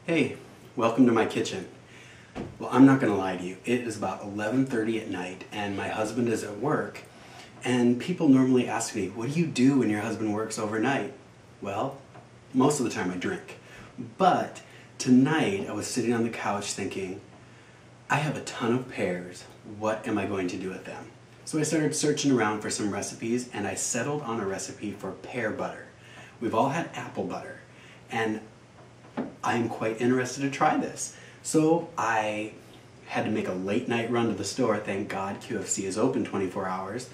Hey, welcome to my kitchen. Well, I'm not gonna lie to you. It is about 11:30 at night and my husband is at work, and people normally ask me, what do you do when your husband works overnight? Well, most of the time I drink. But tonight I was sitting on the couch thinking, I have a ton of pears. What am I going to do with them? So I started searching around for some recipes and I settled on a recipe for pear butter. We've all had apple butter, and I'm quite interested to try this. So I had to make a late night run to the store. Thank God QFC is open 24 hours.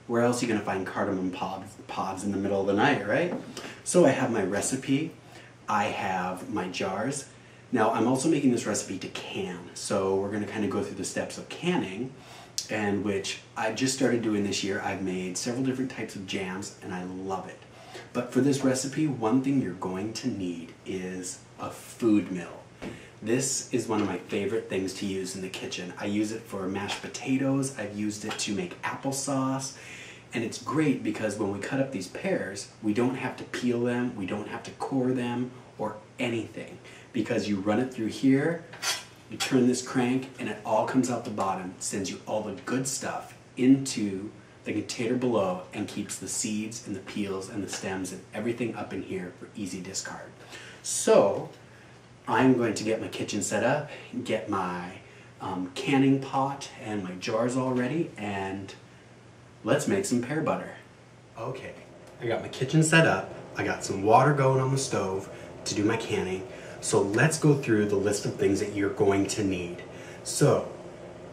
Where else are you going to find cardamom pods in the middle of the night, right? So I have my recipe. I have my jars. Now I'm also making this recipe to can. So we're going to kind of go through the steps of canning, and which I've just started doing this year. I've made several different types of jams and I love it. But for this recipe, one thing you're going to need is a food mill. This is one of my favorite things to use in the kitchen. I use it for mashed potatoes, I've used it to make applesauce, and it's great because when we cut up these pears, we don't have to peel them, we don't have to core them, or anything. Because you run it through here, you turn this crank, and it all comes out the bottom, sends you all the good stuff into the container below and keeps the seeds and the peels and the stems and everything up in here for easy discard. So I'm going to get my kitchen set up, get my canning pot and my jars all ready, and let's make some pear butter. Okay, I got my kitchen set up, I got some water going on the stove to do my canning, so let's go through the list of things that you're going to need. So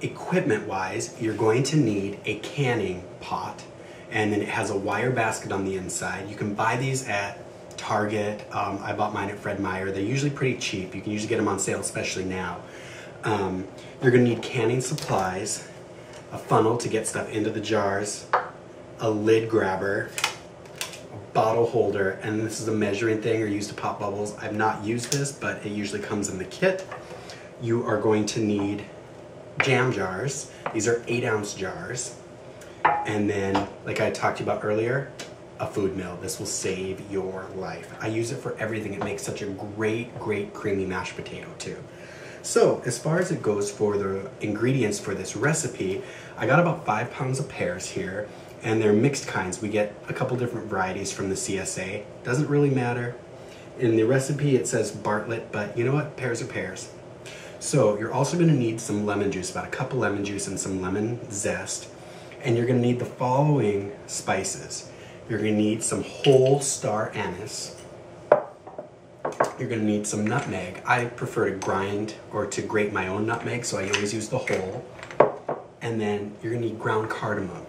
equipment wise, you're going to need a canning pot, and then it has a wire basket on the inside. You can buy these at Target. I bought mine at Fred Meyer. They're usually pretty cheap. You can usually get them on sale, especially now. You're going to need canning supplies, a funnel to get stuff into the jars, a lid grabber, a bottle holder, and this is a measuring thing or used to pop bubbles. I've not used this, but it usually comes in the kit. You are going to need jam jars. These are 8-ounce jars. And then, like I talked to you about earlier, a food mill. This will save your life. I use it for everything. It makes such a great creamy mashed potato too. So as far as it goes for the ingredients for this recipe, I got about 5 pounds of pears here, and they're mixed kinds. We get a couple different varieties from the CSA. Doesn't really matter. In the recipe it says Bartlett, but you know what? Pears are pears. So you're also going to need some lemon juice, about a cup of lemon juice and some lemon zest. And you're going to need the following spices. You're going to need some whole star anise. You're going to need some nutmeg. I prefer to grind or to grate my own nutmeg, so I always use the whole. And then you're going to need ground cardamom.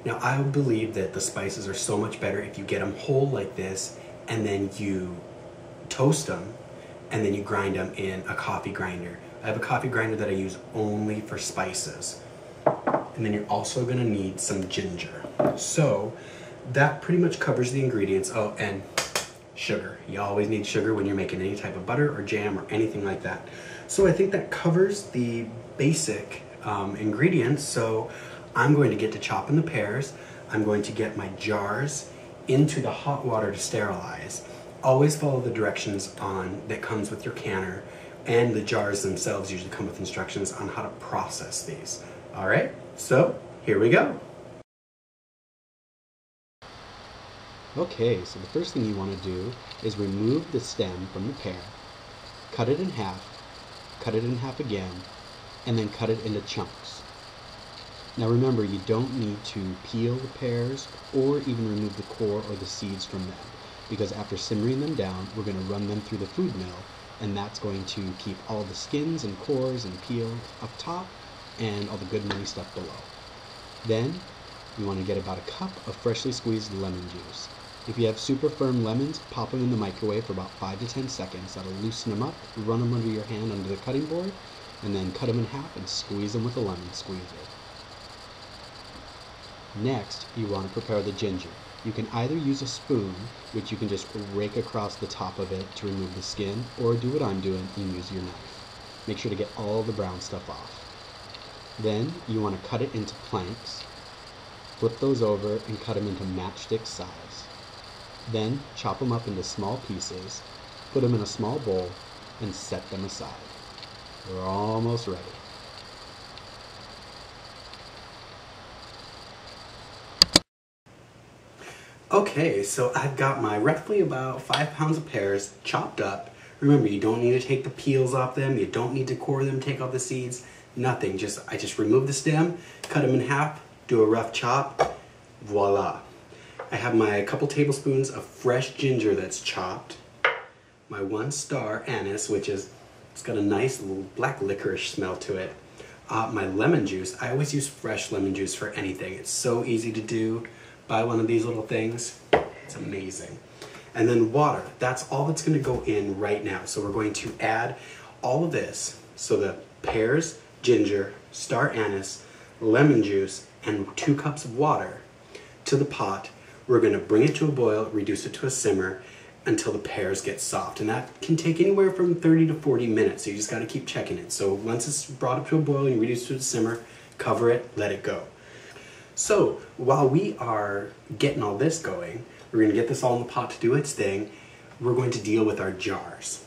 Now I believe that the spices are so much better if you get them whole like this, and then you toast them, and then you grind them in a coffee grinder. I have a coffee grinder that I use only for spices. And then you're also going to need some ginger. So that pretty much covers the ingredients. Oh, and sugar. You always need sugar when you're making any type of butter or jam or anything like that. So I think that covers the basic ingredients. So I'm going to get to chopping the pears. I'm going to get my jars into the hot water to sterilize. Always follow the directions that comes with your canner, and the jars themselves usually come with instructions on how to process these. All right, so here we go. Okay, so the first thing you want to do is remove the stem from the pear, cut it in half again, and then cut it into chunks. Now remember, you don't need to peel the pears or even remove the core or the seeds from them, because after simmering them down, we're going to run them through the food mill, and that's going to keep all the skins and cores and peel up top and all the good money stuff below. Then you want to get about a cup of freshly squeezed lemon juice. If you have super firm lemons, pop them in the microwave for about 5 to 10 seconds. That'll loosen them up, run them under your hand under the cutting board, and then cut them in half and squeeze them with a lemon squeezer. Next, you want to prepare the ginger. You can either use a spoon, which you can just rake across the top of it to remove the skin, or do what I'm doing and use your knife. Make sure to get all the brown stuff off. Then you want to cut it into planks, flip those over and cut them into matchstick size. Then chop them up into small pieces, put them in a small bowl, and set them aside. We're almost ready. Okay, so I've got my roughly about 5 pounds of pears chopped up. Remember, you don't need to take the peels off them, you don't need to core them, take off the seeds, nothing. I just remove the stem, cut them in half, do a rough chop, voila. I have my couple tablespoons of fresh ginger that's chopped, my 1 star anise, it's got a nice little black licorice smell to it. My lemon juice, I always use fresh lemon juice for anything. It's so easy to do. Buy one of these little things, it's amazing. And then water, that's all that's gonna go in right now. So we're going to add all of this. So the pears, ginger, star anise, lemon juice, and 2 cups of water to the pot. We're gonna bring it to a boil, reduce it to a simmer until the pears get soft. And that can take anywhere from 30 to 40 minutes. So you just gotta keep checking it. So once it's brought up to a boil and you reduce it to a simmer, cover it, let it go. So while we are getting all this going, we're going to get this all in the pot to do its thing. We're going to deal with our jars.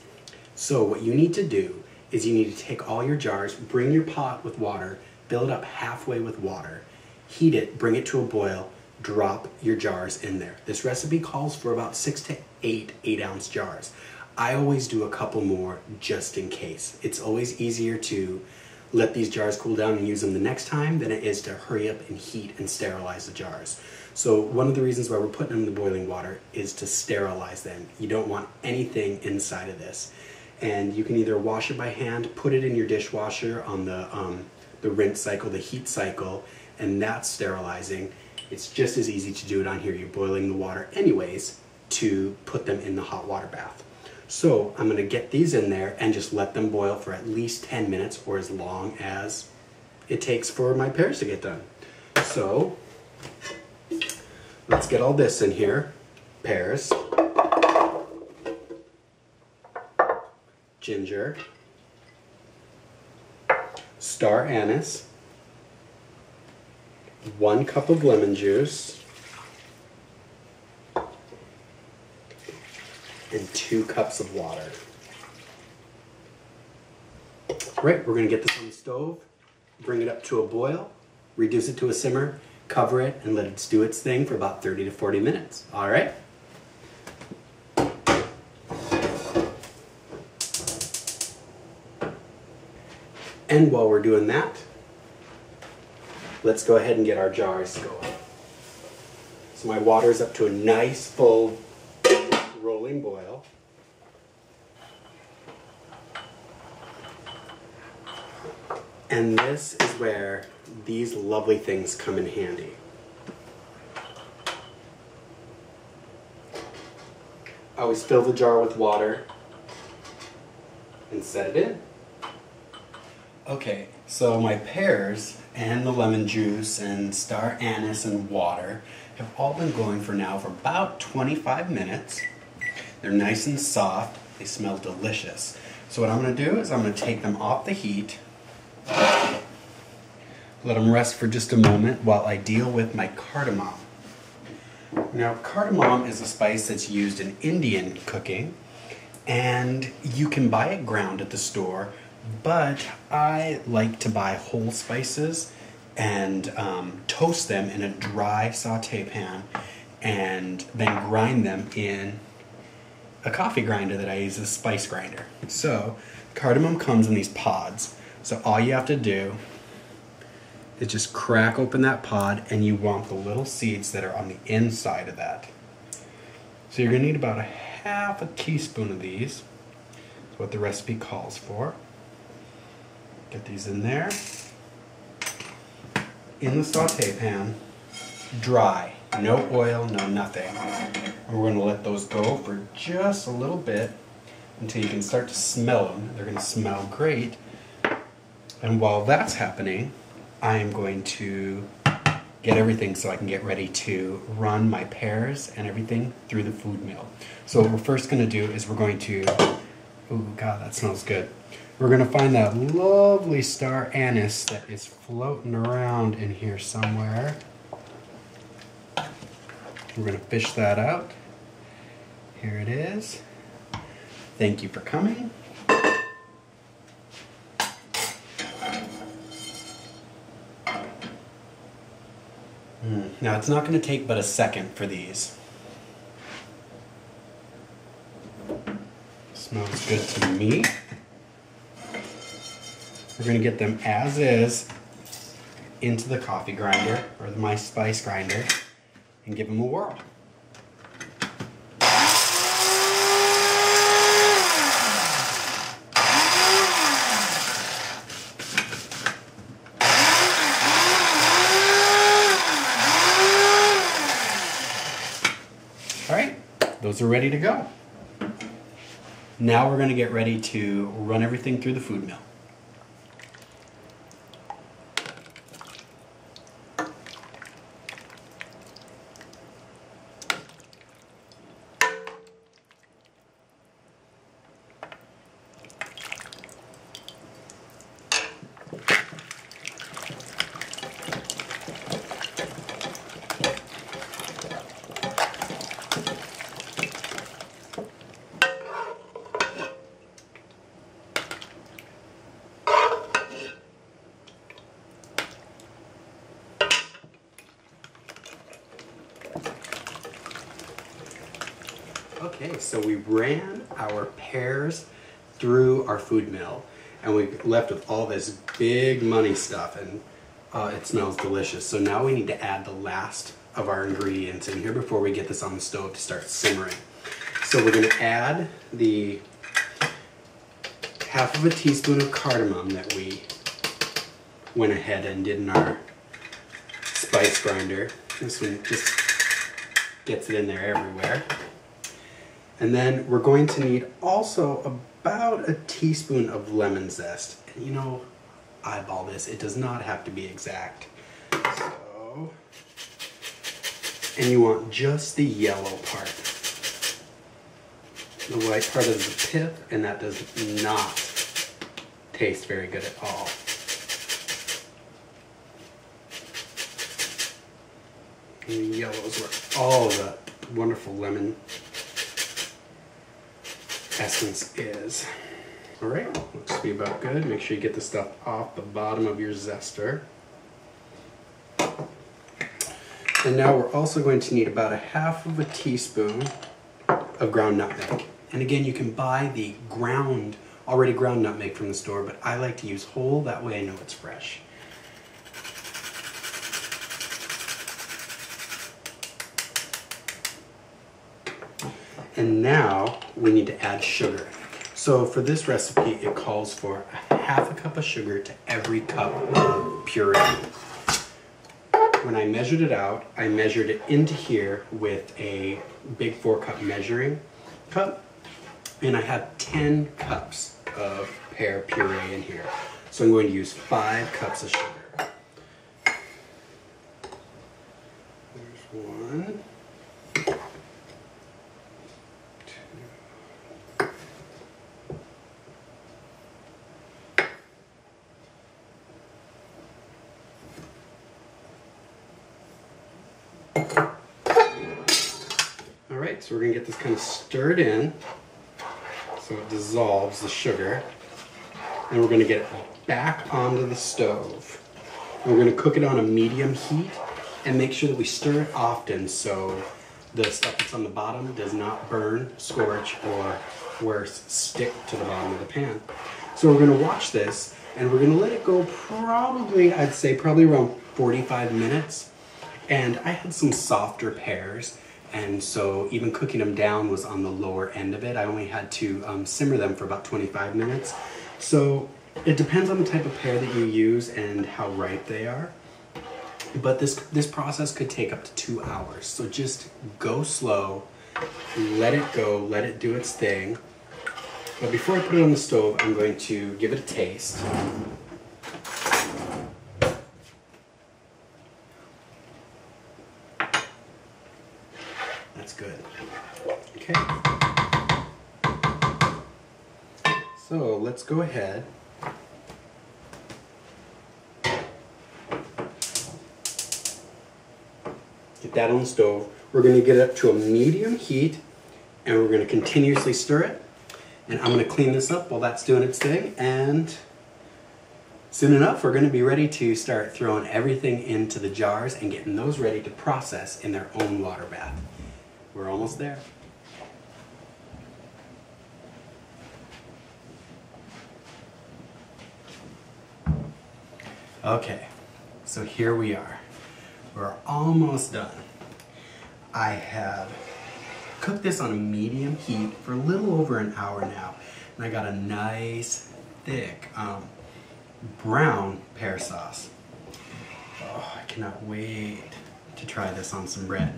So what you need to do is you need to take all your jars, bring your pot with water, fill it up halfway with water, heat it, bring it to a boil, drop your jars in there. This recipe calls for about 6 to 8 8-ounce jars. I always do a couple more just in case. It's always easier to let these jars cool down and use them the next time than it is to hurry up and heat and sterilize the jars. So one of the reasons why we're putting them in the boiling water is to sterilize them. You don't want anything inside of this. And you can either wash it by hand, put it in your dishwasher on the rinse cycle, the heat cycle, and that's sterilizing. It's just as easy to do it on here. You're boiling the water anyways to put them in the hot water bath. So I'm going to get these in there and just let them boil for at least 10 minutes or as long as it takes for my pears to get done. So let's get all this in here. Pears, ginger, star anise, 1 cup of lemon juice, and 2 cups of water. Right, we're gonna get this on the stove, bring it up to a boil, reduce it to a simmer, cover it, and let it do its thing for about 30 to 40 minutes. All right? And while we're doing that, let's go ahead and get our jars going. So my water's up to a nice full rolling boil. And this is where these lovely things come in handy. I always fill the jar with water and set it in. Okay, so my pears and the lemon juice and star anise and water have all been going for now for about 25 minutes. They're nice and soft. They smell delicious. So what I'm going to do is I'm going to take them off the heat, let them rest for just a moment while I deal with my cardamom. Now, cardamom is a spice that's used in Indian cooking, and you can buy it ground at the store, but I like to buy whole spices and toast them in a dry saute pan and then grind them in a coffee grinder that I use as a spice grinder. So cardamom comes in these pods. So all you have to do is just crack open that pod, and you want the little seeds that are on the inside of that. So you're gonna need about a half a teaspoon of these. That's what the recipe calls for. Get these in there. In the saute pan, dry, no oil, no nothing. And we're gonna let those go for just a little bit until you can start to smell them. They're gonna smell great. And while that's happening, I am going to get everything so I can get ready to run my pears and everything through the food mill. So what we're first gonna do is we're going to, oh God, that smells good. We're gonna find that lovely star anise that is floating around in here somewhere. We're gonna fish that out. Here it is. Thank you for coming. Now it's not going to take but a second for these. Smells good to me. We're going to get them as is into the coffee grinder or my spice grinder and give them a whirl. All right, those are ready to go. Now we're going to get ready to run everything through the food mill. Okay, so we ran our pears through our food mill and we left with all this big money stuff, and it smells delicious. So now we need to add the last of our ingredients in here before we get this on the stove to start simmering. So we're going to add the half of a teaspoon of cardamom that we went ahead and did in our spice grinder. This one just gets it in there everywhere. And then we're going to need also about a teaspoon of lemon zest. And you know, eyeball this, it does not have to be exact. So, and you want just the yellow part. The white part is the pith, and that does not taste very good at all. And the yellow is where all the wonderful lemon essence is. All right, looks to be about good. Make sure you get the stuff off the bottom of your zester. And now we're also going to need about a half of a teaspoon of ground nutmeg. And again, you can buy the already ground nutmeg from the store, but I like to use whole, that way I know it's fresh. And now we need to add sugar. So for this recipe, it calls for a half a cup of sugar to every cup of puree. When I measured it out, I measured it into here with a big 4-cup measuring cup, and I have 10 cups of pear puree in here. So I'm going to use 5 cups of sugar. There's 1. Alright, so we're going to get this kind of stirred in so it dissolves the sugar. And we're going to get it back onto the stove. And we're going to cook it on a medium heat and make sure that we stir it often so the stuff that's on the bottom does not burn, scorch, or worse, stick to the bottom of the pan. So we're going to watch this and we're going to let it go probably, I'd say probably around 45 minutes. And I had some softer pears, and so even cooking them down was on the lower end of it. I only had to simmer them for about 25 minutes. So it depends on the type of pear that you use and how ripe they are. But this process could take up to 2 hours. So just go slow, let it go, let it do its thing. But before I put it on the stove, I'm going to give it a taste. That's good. Okay. So let's go ahead. Get that on the stove. We're going to get it up to a medium heat and we're going to continuously stir it. And I'm going to clean this up while that's doing its thing, and Soon enough, we're going to be ready to start throwing everything into the jars and getting those ready to process in their own water bath. We're almost there. Okay, so here we are. We're almost done. I have cooked this on a medium heat for a little over an hour now, and I got a nice thick brown pear sauce. Oh, I cannot wait to try this on some bread.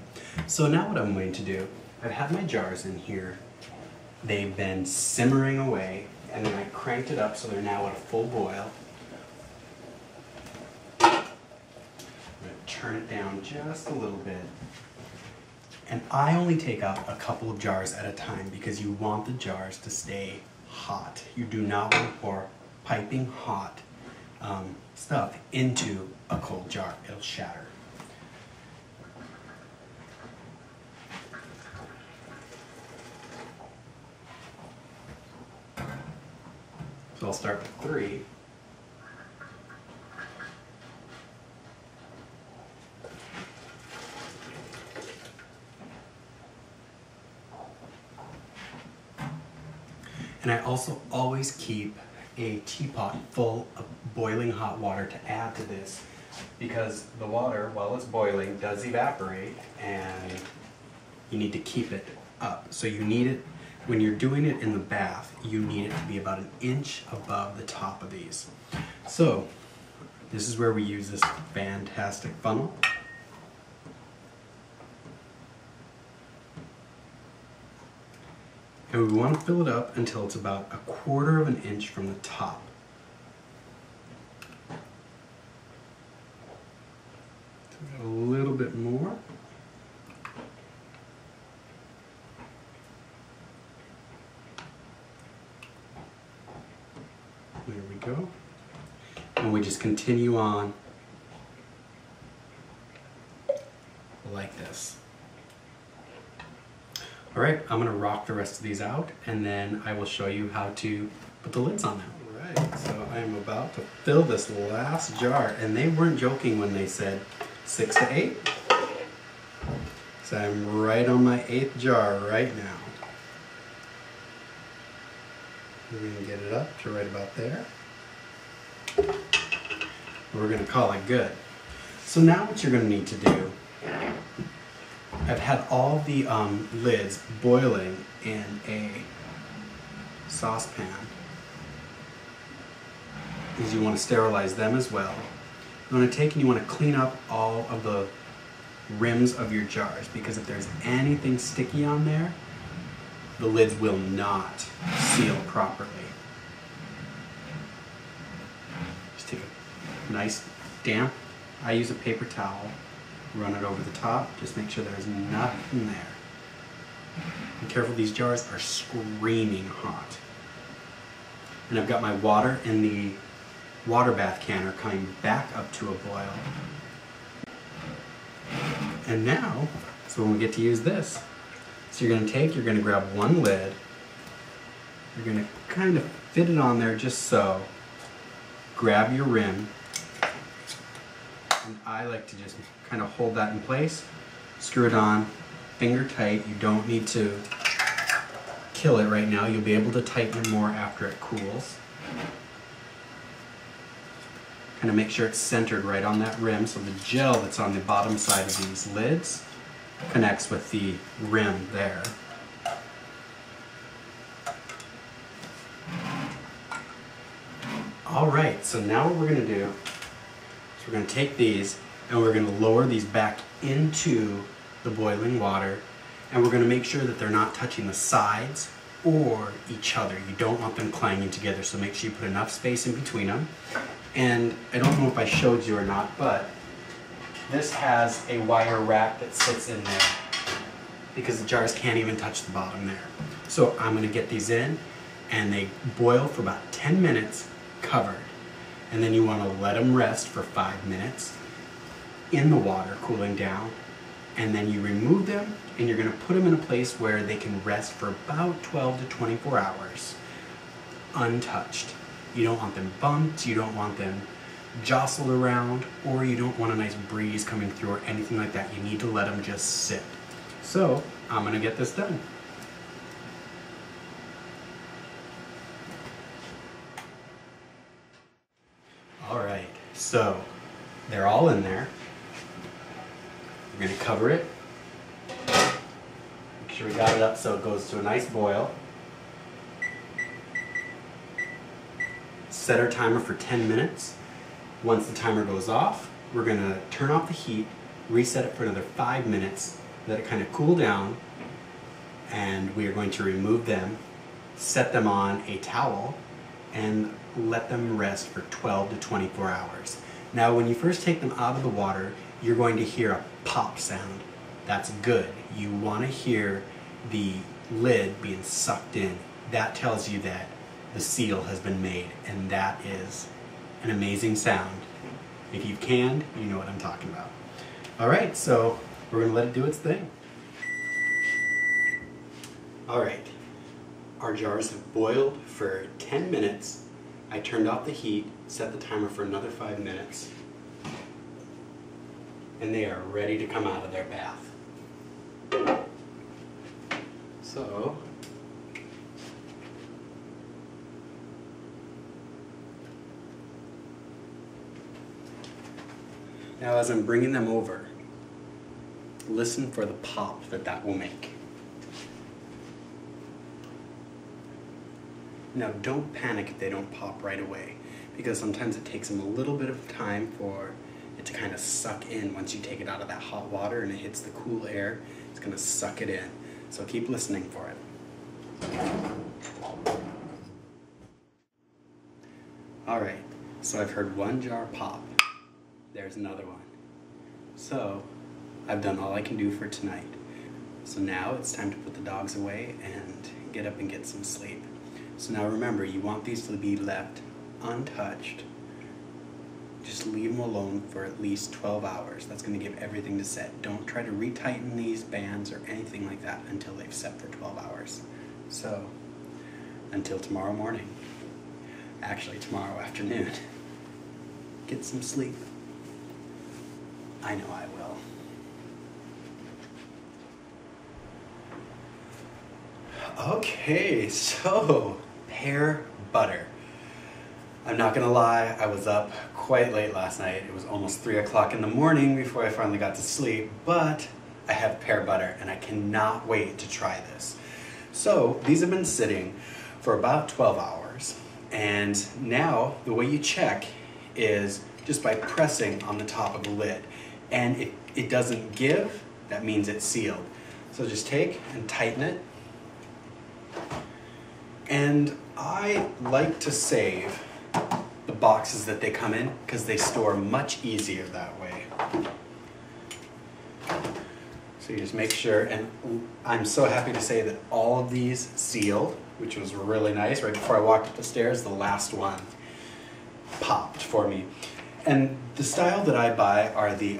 So now what I'm going to do, I've had my jars in here. They've been simmering away, and then I cranked it up so they're now at a full boil. Turn it down just a little bit. And I only take out a couple of jars at a time because you want the jars to stay hot. You do not want to pour piping hot stuff into a cold jar. It'll shatter. So I'll start with 3. And I also always keep a teapot full of boiling hot water to add to this, because the water, while it's boiling, does evaporate and you need to keep it up. So you need it, when you're doing it in the bath, you need it to be about an inch above the top of these. So this is where we use this fantastic funnel. And we want to fill it up until it's about 1/4 of an inch from the top. So a little bit more. There we go. And we just continue on like this. All right, I'm gonna rock the rest of these out, and then I will show you how to put the lids on them. All right, so I am about to fill this last jar, and they weren't joking when they said 6 to 8. So I'm right on my 8th jar right now. We're gonna get it up to right about there. We're gonna call it good. So now what you're gonna need to do, I've had all the lids boiling in a saucepan, because you want to sterilize them as well. You want to take and you want to clean up all of the rims of your jars, because if there's anything sticky on there, the lids will not seal properly. Just take a nice damp, I use a paper towel, run it over the top, just make sure there's nothing there. Be careful, these jars are screaming hot. And I've got my water in the water bath canner coming back up to a boil. And now, so when we get to use this, so you're going to grab one lid, you're going to kind of fit it on there just so, grab your rim, and I like to just kind of hold that in place, screw it on, finger tight. You don't need to kill it right now. You'll be able to tighten it more after it cools. Kind of make sure it's centered right on that rim, so the gel that's on the bottom side of these lids connects with the rim there. All right, so now what we're going to do is we're going to take these and we're going to lower these back into the boiling water, and we're going to make sure that they're not touching the sides or each other. You don't want them clanging together, so make sure you put enough space in between them. And I don't know if I showed you or not, but this has a wire rack that sits in there because the jars can't even touch the bottom there. So I'm going to get these in, and they boil for about 10 minutes covered. And then you want to let them rest for 5 minutes in the water, cooling down. And then you remove them, and you're going to put them in a place where they can rest for about 12 to 24 hours, untouched. You don't want them bumped, you don't want them jostled around, or you don't want a nice breeze coming through or anything like that. You need to let them just sit. So I'm gonna get this done. All right, so they're all in there. We're gonna cover it. Make sure we got it up so it goes to a nice boil. Set our timer for 10 minutes. Once the timer goes off, we're gonna turn off the heat, reset it for another 5 minutes, let it kind of cool down, and we are going to remove them, set them on a towel, and let them rest for 12 to 24 hours. Now, when you first take them out of the water, you're going to hear a pop sound. That's good. You want to hear the lid being sucked in. That tells you that the seal has been made, and that is an amazing sound. If you've canned, you know what I'm talking about. All right, so we're gonna let it do its thing. All right, our jars have boiled for 10 minutes. I turned off the heat, set the timer for another 5 minutes, and they are ready to come out of their bath. So, now as I'm bringing them over, listen for the pop that will make. Now don't panic if they don't pop right away, because sometimes it takes them a little bit of time for it to kind of suck in. Once you take it out of that hot water and it hits the cool air, it's going to suck it in. So keep listening for it. Alright, so I've heard one jar pop. There's another one. So I've done all I can do for tonight. So now it's time to put the dogs away and get up and get some sleep. So now remember, you want these to be left untouched. Just leave them alone for at least 12 hours. That's going to give everything to set. Don't try to retighten these bands or anything like that until they've set for 12 hours. So, until tomorrow morning. Actually, tomorrow afternoon. Get some sleep. I know I will. Okay, so pear butter. I'm not gonna lie, I was up quite late last night. It was almost 3 o'clock in the morning before I finally got to sleep, but I have pear butter and I cannot wait to try this. So these have been sitting for about 12 hours, and now the way you check is just by pressing on the top of the lid. And if it doesn't give, that means it's sealed. So just take and tighten it. And I like to save the boxes that they come in because they store much easier that way. So you just make sure, and I'm so happy to say that all of these sealed, which was really nice. Right before I walked up the stairs, the last one popped for me. And the style that I buy are the,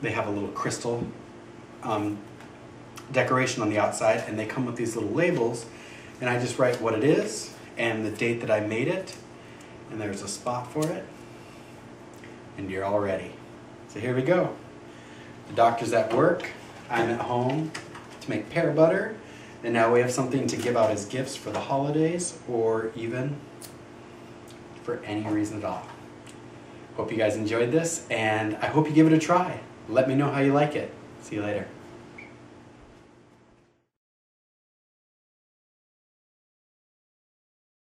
they have a little crystal decoration on the outside, and they come with these little labels, and I just write what it is and the date that I made it, and there's a spot for it, and you're all ready. So here we go. The doctor's at work, I'm at home to make pear butter, and now we have something to give out as gifts for the holidays or even for any reason at all. Hope you guys enjoyed this, and I hope you give it a try. Let me know how you like it. See you later.